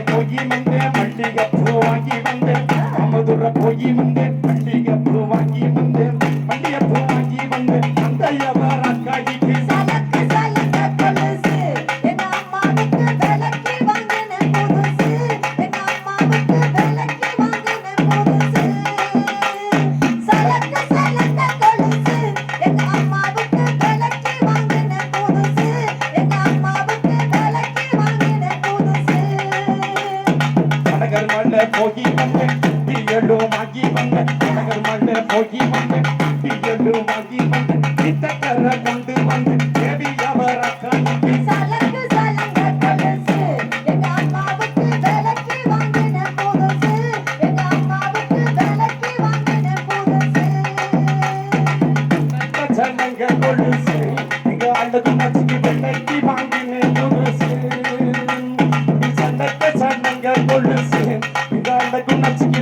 போய் வந்தேன் மல்லிகை பூ வாங்கி வந்தேன் மாமதுரை போய் வந்தேன் மல்லிகை பூ வாங்கி வந்தேன் மல்லிகை பூ வாங்கி வந்தேன் அந்த வியாபார காய்க்கு சலக்கு சலங்க கொலுசு எங்க அம்மாவுக்கு விலைக்கு வாங்கின புதுசு எங்க அம்மாவுக்கு விலைக்கு வாங்கின புதுசு சலக்கு சலங்க கொலுசு எங்க அம்மாவுக்கு விலைக்கு வாங்கின புதுசு எங்க அம்மாவுக்கு விலைக்கு வாங்கின புதுசு நகர் மல்ல போகி வந்தேன் பிரியலோ மாகி வந்தேன் நகர் மல்ல போகி வந்தேன் பிரியலோ மாகி வந்தேன் இத்தக்கர கொண்டு வந்தேன் தேவி வியாபார காய்க்கு சலக்கு சலங்க கொலுசு எங்க அம்மாவுக்கு விலைக்கு வாங்கின புதுசு எங்க அம்மாவுக்கு விலைக்கு வாங்கின புதுசு சனங்க கொலுசு இங்க அழகு நச்சுக்கு வெள்ளைக்கு வாங்கின புதுசு சனங்க கொலுசு இங்க அழகு நச்சுக்கு